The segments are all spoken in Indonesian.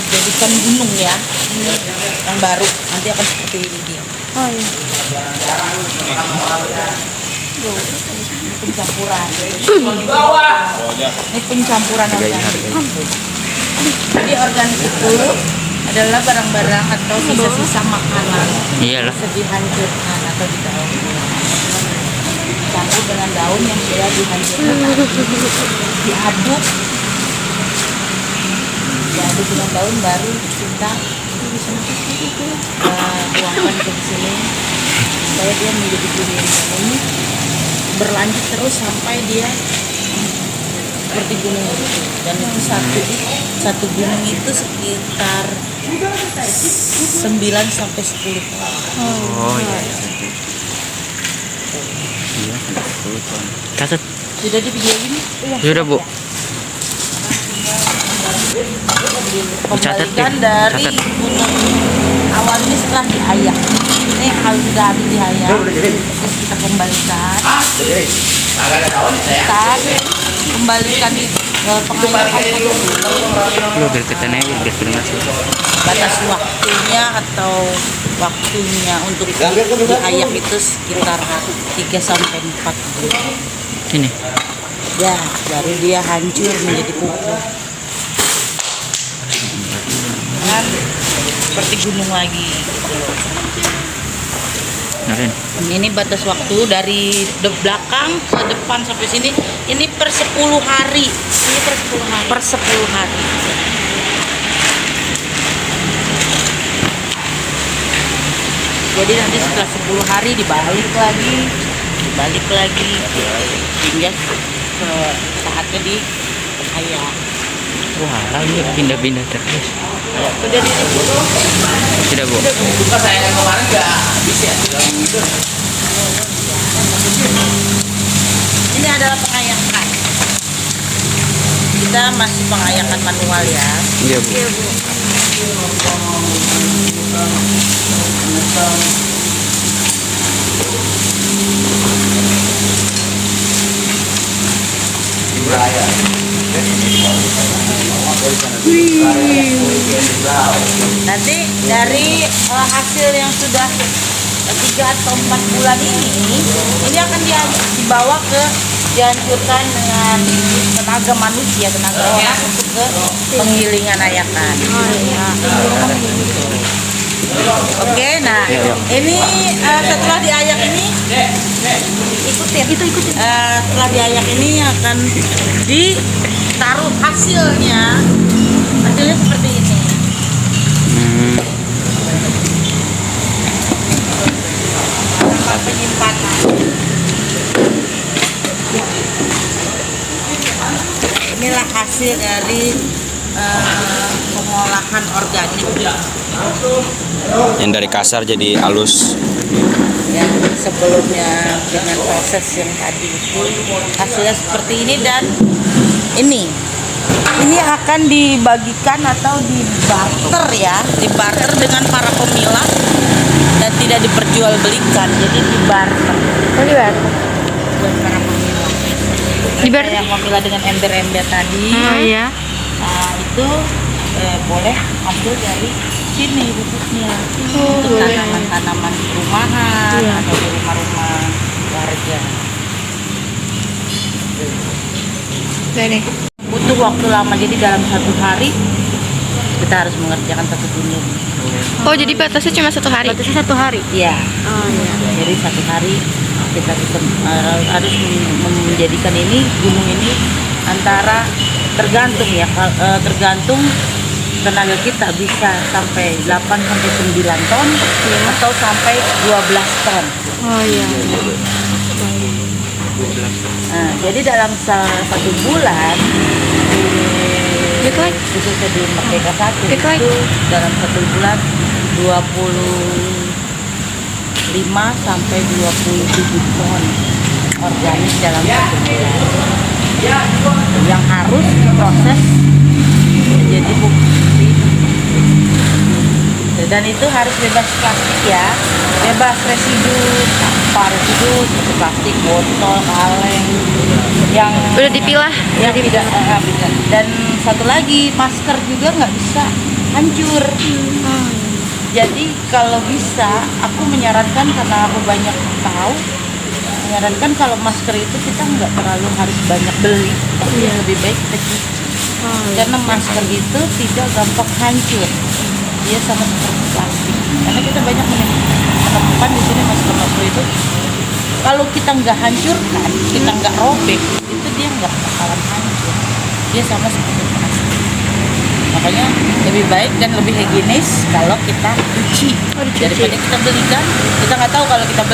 Dijadikan gunung ya, yang baru nanti akan seperti ini dia. Oh iya. Pencampuran. Ini pencampuran organik. Jadi organik itu adalah barang-barang atau sisa-sisa makanan. Iyalah. Bisa dihancurkan atau didaur. Campur dengan daun yang sudah dihancurkan, diaduk. Diaduk dengan daun baru kita tuangkan ke sini supaya dia menjadi durian ini berlanjut terus sampai dia seperti gunung itu. Dan itu satu gunung itu sekitar 9 sampai 10 tahun. Oh iya. Iya, 10 tahun. Catat. Sudah di video ini? Sudah, Bu. Kembalikan dari gunung awal ini setelah diayak. Ini kalau sudah habis diayak, terus kita kembalikan. Kita kembalikan di pengayakan Lu biar ketanya biar masuk. batas waktunya atau waktunya untuk diayak itu sekitar 3 sampai 4 bulan. Sini. Ya, baru dia hancur menjadi pupuk. Kan seperti gunung lagi. Narin. Ini batas waktu dari belakang ke depan sampai sini. Ini per 10 hari. Ini per 10 hari. Per 10 hari. Jadi nanti setelah 10 hari dibalik lagi hingga ke saatnya di ayak. Wah, ini pindah-pindah terus. Sudah ditutup. Sudah, Bu. Bukan saya yang kemarin nggak habis ya. Ini adalah pengayakan. Kita masih pengayakan manual ya. Iya, Bu. Iya, Bu. Nanti dari hasil yang sudah 3 atau 4 bulan ini akan dibawa ke dihancurkan dengan tenaga manusia, tenaga orang untuk ke penggilingan ayakan. Oke, nah ini setelah diayak ini ikutin. Setelah diayak ini akan ditaruh hasilnya seperti ini. Penyimpanan. Inilah hasil dari pengolahan organik. Yang dari kasar jadi halus. Yang sebelumnya dengan proses yang tadi itu hasilnya seperti ini dan ini. Ini akan dibagikan atau dibarter ya, dibarter dengan para pemilah dan tidak diperjualbelikan, jadi dibarter Oh, dibarter. buat para pemilah. Dibarter. Yang memilah dengan ember-ember tadi, Oh iya. nah, itu boleh ambil dari sini khususnya Oh, untuk boleh. tanaman-tanaman di rumahan Iya. atau di rumah-rumah warga. Udah deh. Butuh waktu lama, jadi dalam 1 hari kita harus mengerjakan 1 unit. Oh, jadi batasnya cuma 1 hari. Batasnya 1 hari. Iya. Oh iya. Jadi 1 hari kita bisa harus menjadikan ini gunung ini antara tergantung ya, tergantung tenaga kita bisa sampai 8 sampai 9 ton atau sampai 12 ton. Oh iya. Nah, jadi dalam 1 bulan Big like. khususnya di Merdeka 1 Big like. itu dalam 1 bulan 25 sampai 27 ton organik dalam 1 bulan yang harus diproses menjadi pupuk. Dan itu harus bebas plastik ya, bebas residu, sampah residu seperti plastik, botol, kaleng yang Udah dipilah. yang tidak bisa. Dan satu lagi, masker juga nggak bisa hancur. Jadi kalau bisa, aku menyarankan karena aku banyak tahu, menyarankan kalau masker itu kita nggak terlalu harus banyak beli, tapi lebih baik kita cuci. Karena masker itu tidak gampang hancur, dia sama seperti plastik. Karena kita banyak menemukan di sini masker itu, kalau kita nggak hancurkan, kita nggak robek, itu dia nggak bakalan hancur. Dia sama seperti plastik. Makanya lebih baik dan lebih higienis kalau kita cuci daripada kita belikan. Kita nggak tahu kalau kita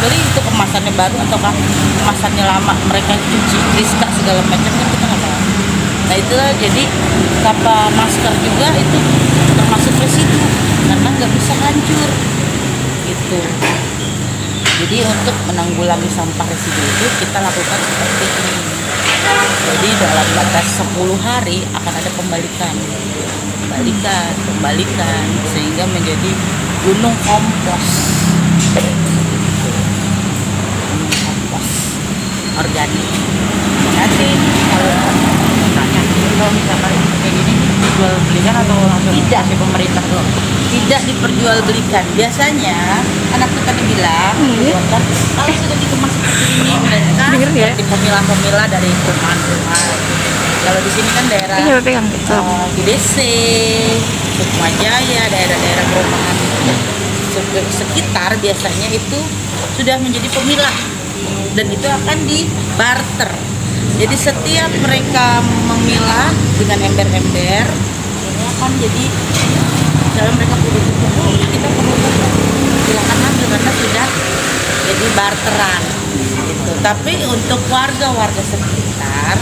beli itu kemasannya baru ataukah kemasannya lama, mereka cuci diska segala macam kan kita nggak tahu. Nah itulah, jadi tanpa masker juga itu termasuk residu karena nggak bisa hancur gitu. Jadi untuk menanggulangi sampah residu itu kita lakukan seperti ini. Jadi dalam batas 10 hari akan ada pembalikan sehingga menjadi gunung kompos. Gunung kompos organik. Nanti kalau misalkan kayak gini dijual belikan atau langsung tidak ke pemerintah loh? Tidak diperjualbelikan. Biasanya anak kita dibilang kan, kalau sudah dikemas seperti ini mereka seperti pemilah-pemilah dari perumahan-perumahan. Kalau di sini kan daerah pegang. GDC, Sukma Jaya, daerah-daerah perumahan sekitar biasanya itu sudah menjadi pemilah dan itu akan dibarter. Jadi setiap mereka memilah dengan ember-ember ini akan jadi, misalnya mereka perlu pupuk, kita perlu pupuk, silakan ambil karena sudah jadi barteran gitu. Tapi untuk warga-warga sekitar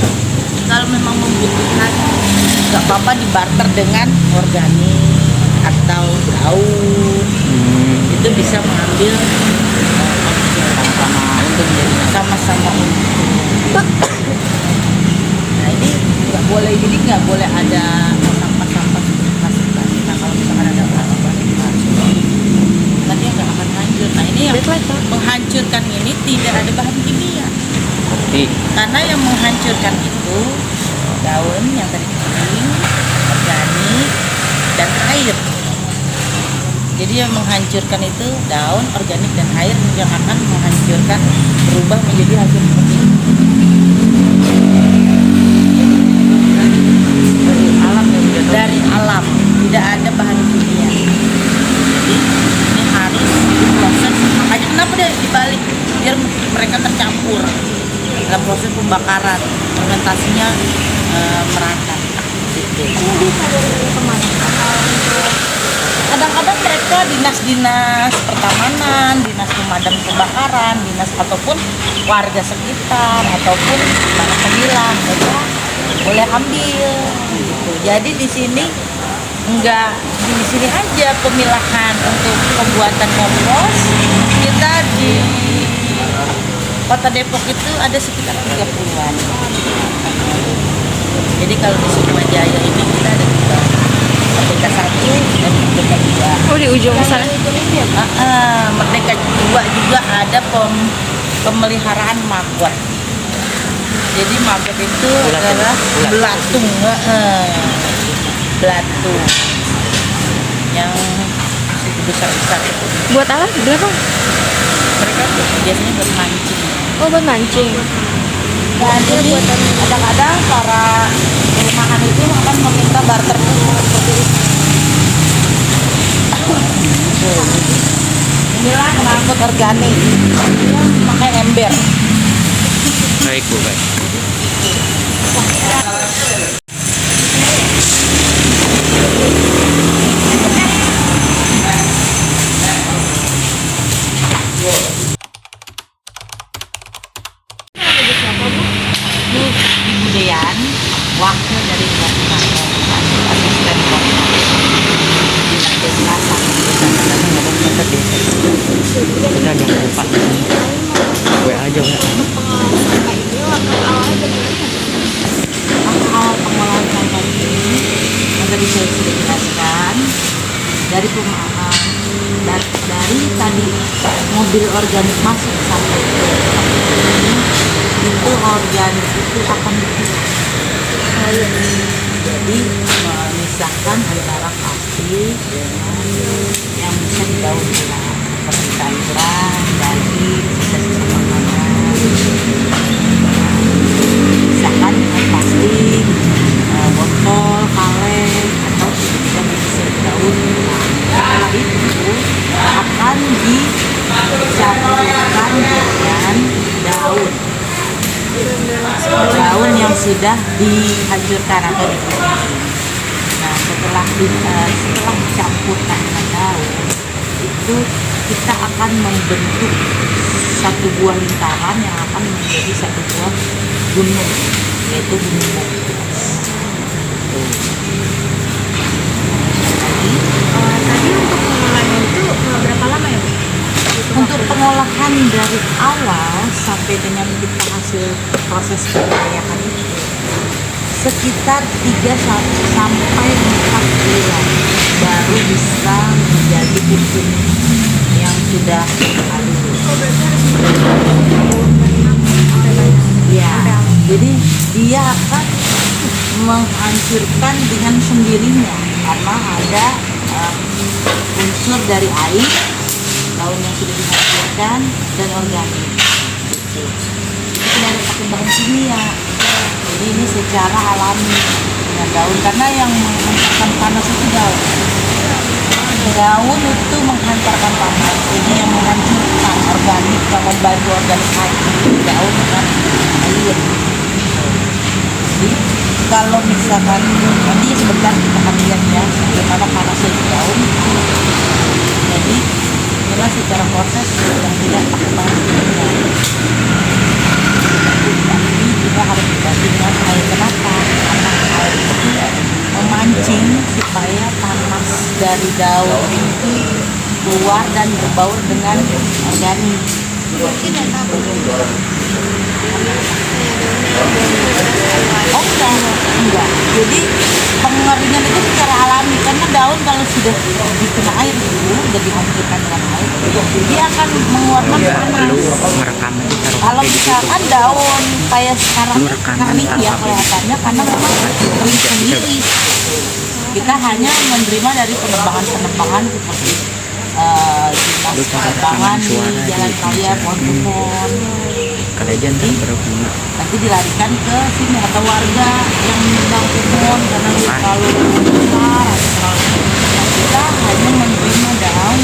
kalau memang membutuhkan nggak apa-apa dibarter dengan organik atau daun, itu bisa mengambil sama-sama untung. Nah ini nggak boleh, jadi nggak boleh ada sampah-sampah seperti plastik. Nah kalau misalkan ada plastik nanti nggak akan hancur. Nah ini yang menghancurkan ini tidak ada bahan kimia. Karena yang menghancurkan itu daun yang tadi kering, organik, dan air. Jadi yang menghancurkan itu daun, organik, dan air yang akan menghancurkan, berubah menjadi hasil seperti ini. Dari alam, tidak ada bahan kimia. Jadi ini harus diproses. Makanya kenapa dia dibalik, biar mereka tercampur dalam proses pembakaran, fermentasinya merata. Gitu. Kadang-kadang mereka dinas-dinas pertamanan, dinas pemadam kebakaran, dinas ataupun warga sekitar ataupun para pemilah mereka boleh ambil. Gitu. Jadi di sini enggak di sini aja pemilahan untuk pembuatan kompos. Kita di Kota Depok itu ada sekitar 30-an. Jadi kalau di Sukma Jaya ini kita ada dua, Merdeka 1 dan Merdeka 2. Oh, di ujung sana. Merdeka 2 juga ada pemeliharaan maggot. Jadi maggot itu adalah belatung, belatung yang besar-besar itu. Buat apa? Berapa? Mereka biasanya buat mancing. Oh, buat mancing. Dan jadi kadang-kadang para perumahan itu akan meminta barter seperti itu. Inilah mangkuk organik, pakai ember. Baik Bu, baik. Ini Ibu Dean, wakil dari Koordinator Asisten Kita ada lupa. Gue aja ya. Awal pengolahan sampah ini yang tadi saya sudah jelaskan dari pemahaman dari tadi mobil organik masuk sampai ke tempat ini, itu organik itu akan dipilah. Jadi memisahkan antara plastik dengan yang bisa didaur ulang seperti sayuran, daging, sisa-sisa makanan. Misalkan dengan plastik, botol, kaleng, atau yang bisa didaur ulang. Setelah itu akan dicampurkan dengan daun yang sudah dihancurkan atau dikukus. Nah, setelah dicampurkan dengan daun itu kita akan membentuk satu buah lingkaran yang akan menjadi satu buah gunung, yaitu gunung Mongkias. Tadi untuk pengolahan itu berapa lama ya, Bu? Untuk pengolahan dari awal sampai dengan kita hasil proses pengayakan itu sekitar 3 sampai 4 bulan baru bisa menjadi pupuk yang sudah halus. Ya, jadi dia akan menghancurkan dengan sendirinya karena ada unsur dari air, daun yang sudah dihancurkan, dan organik. Gitu. Itu tidak ada pakai bahan kimia. Jadi ini secara alami dengan daun, karena yang menghantarkan panas itu daun. Daun itu menghantarkan panas, ini yang menghancurkan organik, yang membantu organik hancur. Daun dengan air. Jadi kalau misalkan nanti sebentar kita akan lihat ya bagaimana panasnya di daun. Jadi inilah secara proses yang tidak pakai bahan kimia. Tapi juga harus dibantu dengan air. Kenapa? Karena air itu memancing supaya panas dari daun itu keluar dan berbaur dengan organik. Oh enggak. Jadi pengeringan itu secara alami, karena daun kalau sudah dikena air dulu, sudah dihancurkan dengan air, dia akan mengeluarkan panas. Merekam Kalau misalkan daun kayak sekarang kering ya kelihatannya, karena memang kering sendiri. Kita hanya menerima dari penerbangan seperti dinas penerbangan di jalan raya, pohon-pohon. kerajaan berguna. Nanti dilarikan ke sini atau warga yang meninggal pohon karena terlalu besar atau terlalu. Nah, kita hanya menerima daun,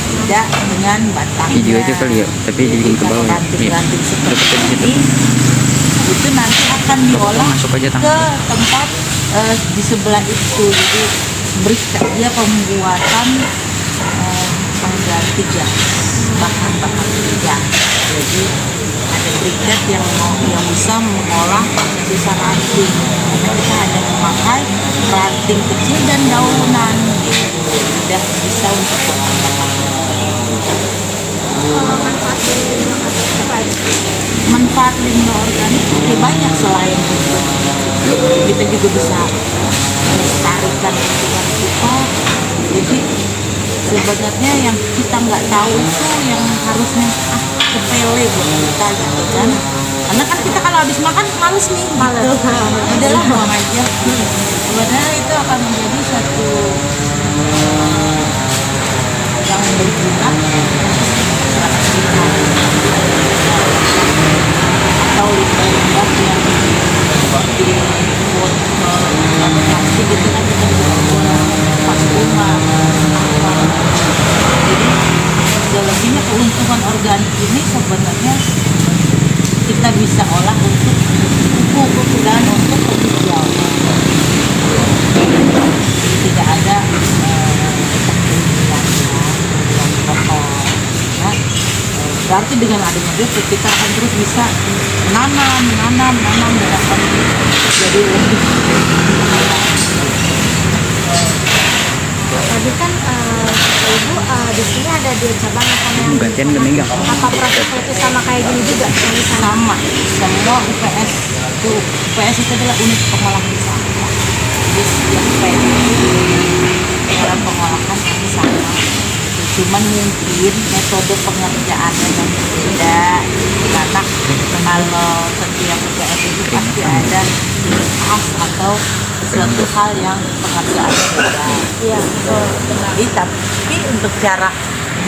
tidak dengan batangnya. Video aja kali ya, tapi di ke bawah ya. Ranting-ranting seperti Dapat di situ. ini itu nanti akan diolah Masuk aja ke tempat di sebelah itu. Jadi berikan dia pembuatan pengganti gas, bahan-bahan gas. Jadi ada briket yang bisa mengolah sisa ranting. Karena kita hanya memakai ranting kecil dan daunan, gitu. Tidak bisa untuk bahan-bahan. manfaat dari limbah organik apa aja? Manfaat limbah organik ya banyak, selain itu kita juga bisa melestarikan lingkungan kita. Jadi sebenarnya yang kita nggak tahu itu yang harusnya sepele buat kita gitu kan, karena kan kita kalau habis makan males nih gitu. Udahlah buang aja. Sebenarnya itu akan menjadi satu yang berguna masyarakat kita, atau limbah-limbah yang dibuat plastik itu kan kita bisa buat pas rumah apa. Jadi selebihnya keuntungan organik ini sebenarnya kita bisa olah untuk pupuk dan untuk penghijauan. Tidak ada yang kotor ya. Berarti dengan adanya pupuk kita akan terus bisa menanam dan akan jadi lebih. Tadi kan ibu di sini ada 2 cabang sama yang Gantian udah megang. apa prosesnya itu sama kayak gini juga yang di sana? Sama semua UPS itu adalah unit pengolahan sampah. Jadi setiap UPS itu dalam pengolahan kami sama. Cuman mungkin metode pengerjaannya yang berbeda, karena kalau setiap UPS itu pasti ada ciri khas atau suatu hal yang pengerjaannya beda. Iya, betul. Jadi tapi untuk cara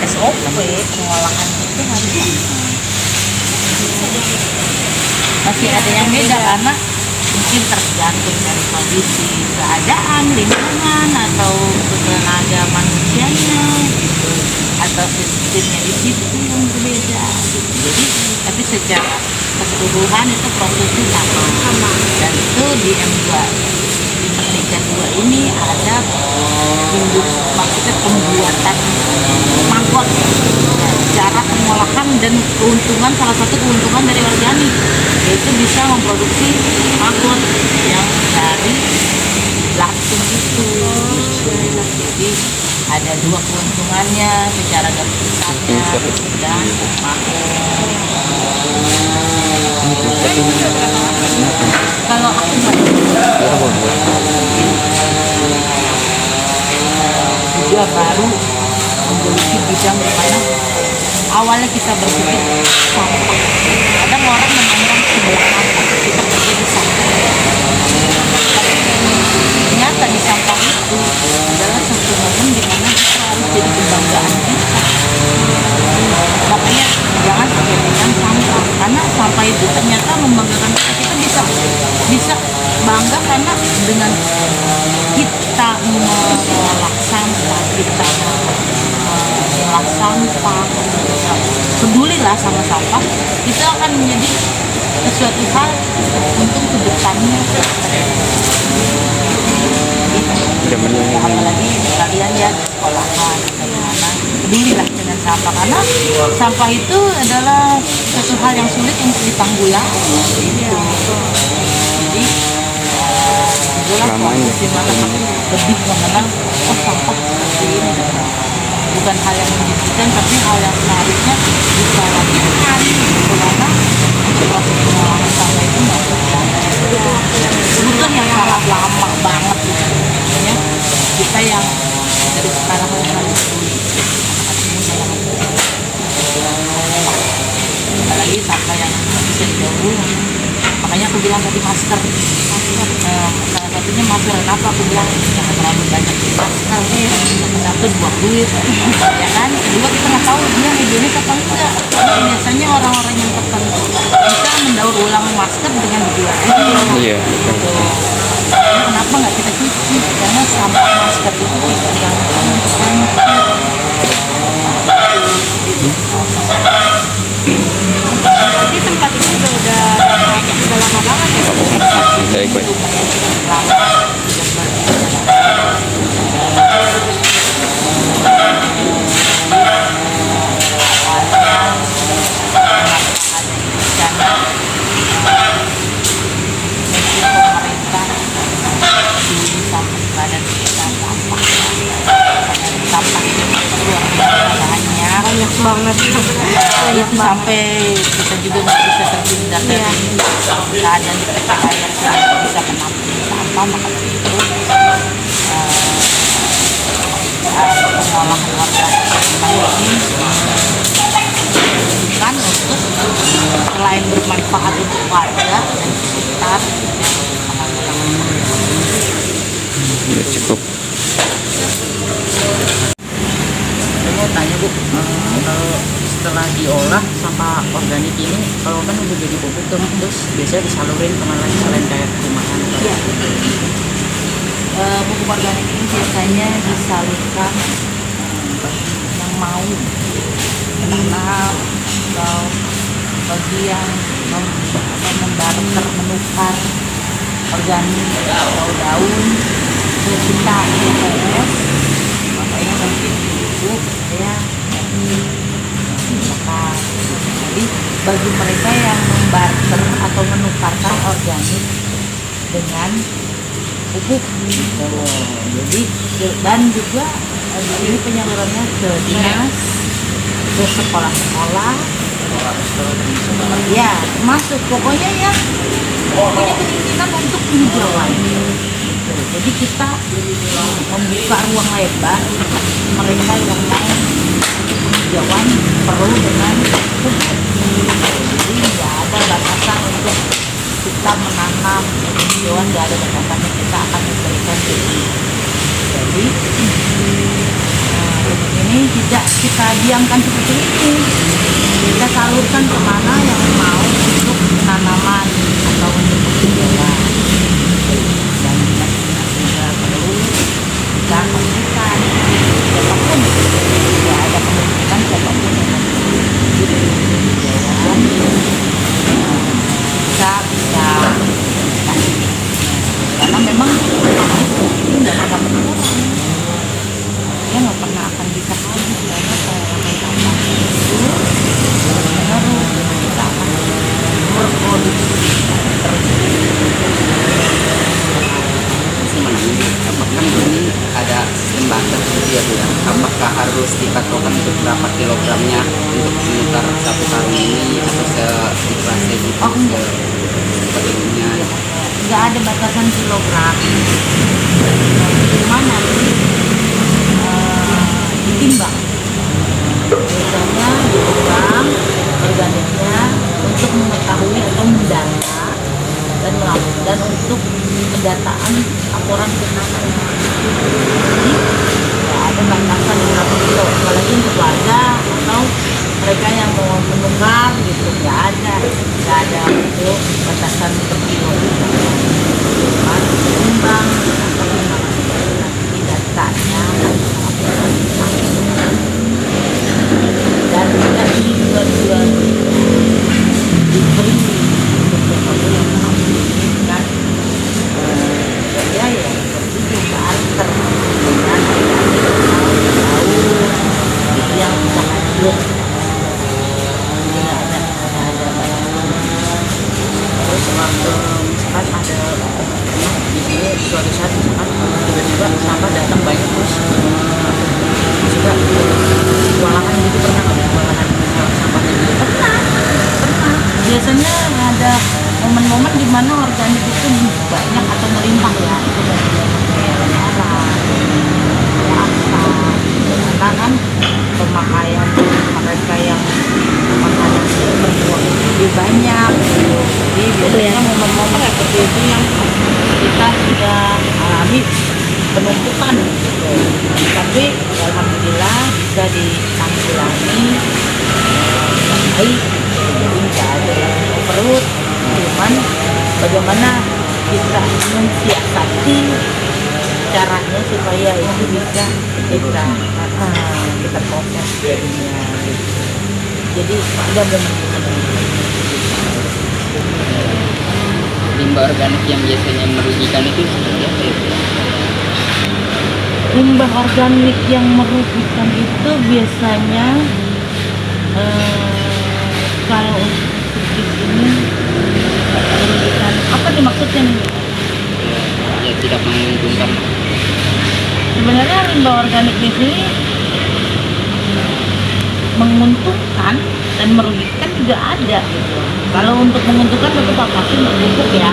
SOP pengolahan itu harusnya masih ada yang beda, karena mungkin tergantung dari kondisi keadaan lingkungan atau tenaga manusianya gitu, atau sistemnya di situ yang berbeda gitu. Jadi tapi secara keseluruhan itu prosesnya sama. Dan itu di M2 di Merdeka 2 ini ada maksudnya pembuatan maggot. Cara pengolahan dan keuntungan, salah satu keuntungan dari organik yaitu bisa memproduksi maggot yang dari langsung itu. Jadi ada 2 keuntungannya secara garis besarnya dan maggot. Kalau aku juga baru memiliki bidang di mana awalnya kita berpikir sampah. Kadang orang memandang sebelah mata kita kerja di sampah. Ternyata di sampah itu adalah satu momen di mana kita harus jadi kebanggaan kita. Makanya jangan sepelekan sampah, karena sampah itu ternyata membanggakan kita. Kita bisa bangga karena dengan kita mengolah sampah, kita mengolah sampah, pedulilah sama sampah, kita akan menjadi sesuatu hal untuk kedepannya. Apalagi kalian ya di sekolahan atau mana, pedulilah dengan sampah, karena sampah itu adalah satu hal yang sulit untuk ditanggulangi gitu. Jadi itulah proses di mana kami lebih mengenal sampah seperti ini, bukan hal yang menyedihkan tapi hal yang seharusnya bisa lakukan gitu, karena proses pengolahan sampah itu nggak mudah, butuh yang sangat lama banget gitu. Makanya kita yang dari sekarang harus apalagi sampah yang bisa didaur ulang. Makanya aku bilang tadi masker. Salah satunya masker. Kenapa aku bilang jangan terlalu banyak beli masker, satu buang duit ya kan. Kedua kita nggak tahu dia higienis apa enggak. Biasanya orang-orang yang tertentu bisa mendaur ulang masker dengan dijual. Iya. Gitu. Kenapa nggak kita cuci? Karena sampah masker itu tidak gampang untuk Berarti tempat ini udah lama banget ya? Baik, baik. Sampah itu luar biasa bahannya, banyak banget. Itu sampai kita juga nggak bisa terhindar dari keadaan di PPKM yang bisa menampung sampah, maka dari itu pengolahan warga ini kan untuk selain bermanfaat untuk warga dan sekitar Ya, cukup. Saya mau tanya Bu, kalau setelah diolah sampah organik ini, kalau kan udah jadi pupuk tuh, terus biasanya disalurin kemana lagi selain kayak rumahan? Iya. Pupuk organik ini biasanya disalurkan bagi yang mau menanam atau bagi yang menukar organik atau daun ke kita PPS, makanya mungkin itu saya menukar. Jadi bagi mereka yang membarter atau menukarkan organik dengan pupuk, jadi dan juga ini penyalurannya ke dinas, ke sekolah-sekolah, ya termasuk pokoknya keinginan untuk hijauan. Jadi kita membuka ruang lebar mereka yang mau hijauan perlu dengan pupuk. Jadi nggak ada batasan untuk kita menanam hijauan, nggak ada batasannya, kita akan memberikan itu. Jadi ini tidak kita diamkan seperti itu, kita salurkan kemana yang mau untuk tanaman atau untuk hijauan. Dan dinas-dinas juga perlu kita pastikan siapapun, tidak ada kemungkinan siapapun yang hidup hijauan bisa karena memang ini nggak pernah berkurang, dia nggak pernah akan bisa habis karena pengolahan sampah itu terus kita akan berproduksi terus. Apakah ini ada sistem batas gitu ya Bu ya? Apakah harus dipatokan untuk berapa kilogramnya untuk menukar satu karung ini atau seikhlasnya gitu? Oh, enggak. Sebagainya. Nggak ada batasan kilogram, gimana ditimbang, biasanya ditimbang organiknya untuk mengetahui atau mendata dan untuk pendataan laporan keuangan. Jadi nggak ada batasan berapa kilo, apalagi untuk warga atau mereka yang mau menukar gitu, nggak ada itu batasan per kilo. Cuma timbang atau nanti datanya dan kita ini juga diberi untuk sesuatu yang menginginkan ya seperti barter dengan tahu yang bisa hadir. Terus misalkan ada di sini suatu saat misalkan tiba-tiba sampah datang banyak terus juga kewalahan gitu, pernah nggak kewalahan sampahnya gitu? Pernah biasanya ada momen-momen di mana organik itu banyak atau melimpah ya, itu bagian merah karena kan pemakaian mereka yang makanan berbuang lebih banyak gitu. Jadi biasanya momen-momen seperti itu yang kita sudah alami penumpukan gitu. Tapi alhamdulillah bisa ditanggulangi dengan baik. Jadi nggak ada yang perut, cuman bagaimana kita mensiasati caranya supaya itu bisa kita proses jadinya. Jadi ada Limbah organik yang biasanya merugikan itu seperti apa ya? limbah organik yang merugikan itu biasanya kalau untuk ini merugikan apa dimaksudnya nih? Ya tidak menguntungkan. Sebenarnya limbah organik di sini menguntungkan dan merugikan juga ada gitu. Kalau untuk menguntungkan tentu pasti pupuk ya,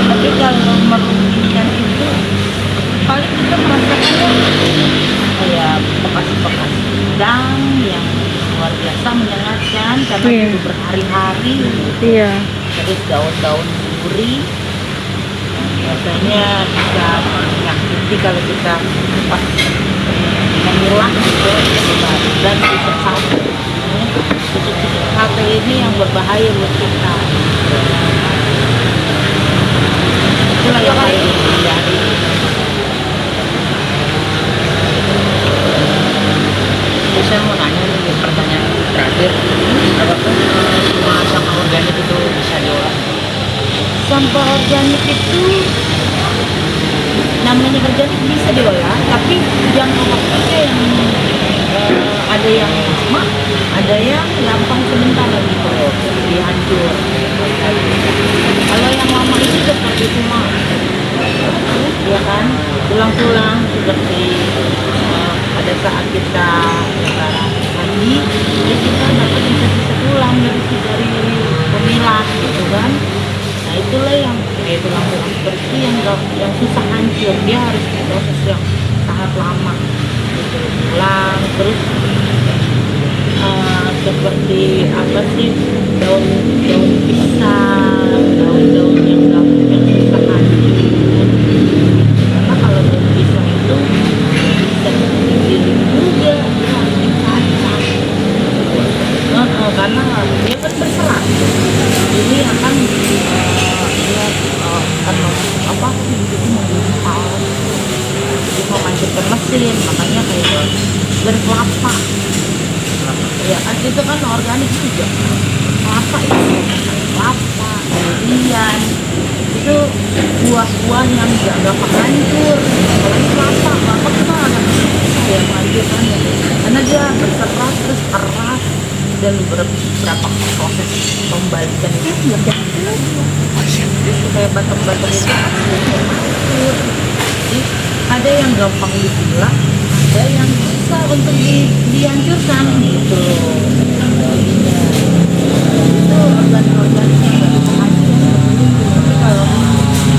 tapi kalau merugikan itu paling kita merasakannya kayak bekas-bekas udang yang luar biasa menyengatkan karena Iya. itu berhari-hari. Iya. Terus daun-daun duri biasanya bisa menyakiti kalau kita pas memilah gitu dan tusuk sate. Tusuk sate ini yang berbahaya buat kita. Itulah yang harus dihindari. Saya mau nanya nih, pertanyaan terakhir, apakah semua sampah organik itu bisa diolah? Sampah organik itu namanya organik bisa diolah, tapi jangka waktunya yang ada yang lama, ada yang gampang sebentar gitu, jadi hancur. Kalau yang lama itu seperti cuma, ya kan, tulang-tulang seperti pada saat kita mandi, ya kita dapat sisa-sisa tulang dari pemilah gitu kan. Nah itulah yang tulang-tulang seperti itu yang susah hancur, dia harus proses yang sangat lama gitu. Tulang terus seperti apa sih, daun pisang, daun-daun yang susah hancur. Karena kalau daun pisang itu bisa digiling juga, harus dikacang. Karena dia kan berserat, jadi akan apa itu menggumpal, jadi memancingkan mesin, makanya kayak berkelapa. Ya kan itu kan organik juga. Kelapa itu kelapa, durian itu buah-buah yang nggak gampang hancur. Apalagi kelapa kan yang hancur kan ya. Karena dia berserat terus keras dan beberapa proses pembalikan itu jadi kayak batang-batang itu hancur. Jadi ada yang gampang dipilah, ada yang susah untuk dihancurkan gitu. Itu organik-organik yang nggak bisa hancur. Tapi kalau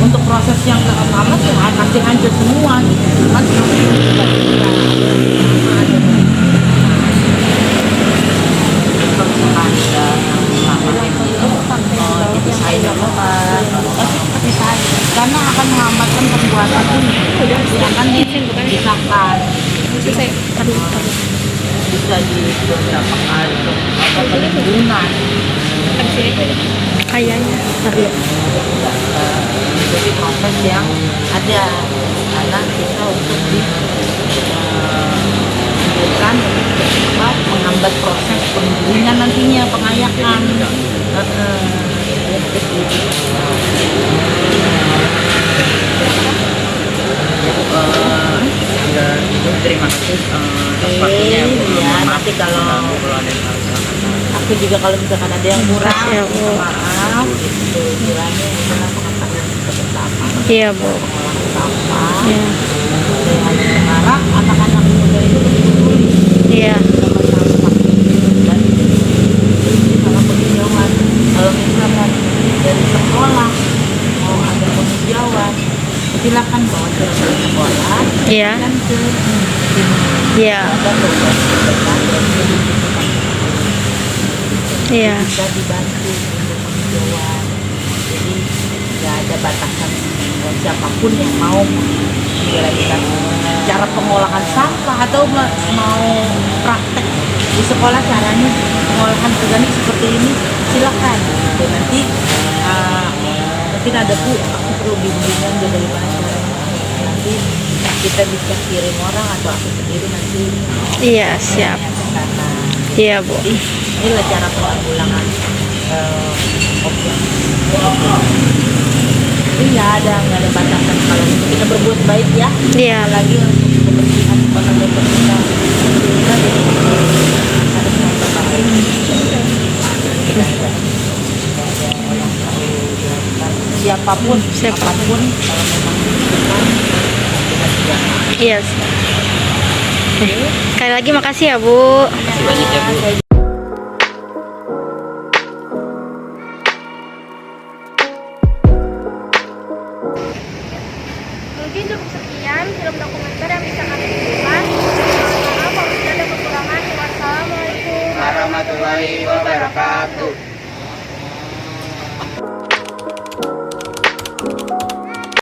untuk proses yang lama sih pasti hancur semua gitu. Cuman nggak bisa. Karena akan melambatkan pembuatan ini, dia akan dipisahkan. Bisa di beberapa kali atau penimbunan. Kayaknya. Jadi proses yang ada karena kita untuk bukan menghambat proses penggilingan nantinya, pengayakan. Terima kasih atas waktunya. Ya, nanti kalau aku juga kalau misalkan ada yang kurang, Makasih ya, Bu. maaf gitu, kiranya kenapa katakan bersama Iya, Bu. pengolahan sampah. Iya. Saya hanya berharap anak-anak muda itu peduli Iya. sama sampah dan sama penghijauan. Kalau misalkan dari sekolah mau ada penghijauan, silakan bawa ke sekolah. Iya. Dan ke Iya. ada program Iya. bisa dibantu untuk penghijauan. Jadi nggak ada batasan siapapun yang mau menjalankan cara pengolahan sampah atau mau praktek di sekolah caranya pengolahan organik seperti ini, silakan. Gitu. Nanti mungkin ada aku perlu bimbingan dari mana caranya. Nanti kita bisa kirim orang atau aku sendiri nanti. Iya, siap. Karena Iya, Bu. inilah cara penanggulangan COVID. Jadi nggak ada batasan kalau untuk kita berbuat baik ya. Iya. Lagi untuk kebersihan sebagai kita jadi harus memperbaiki. Siapapun, apapun kalau memang dibutuhkan kita siap. Iya. Sekali lagi makasih ya, Bu. Terima kasih banyak ya, Bu. Mungkin cukup sekian film dokumenter yang bisa kami tunjukkan. Mohon maaf apabila ada kekurangan. Wassalamualaikum warahmatullahi wabarakatuh.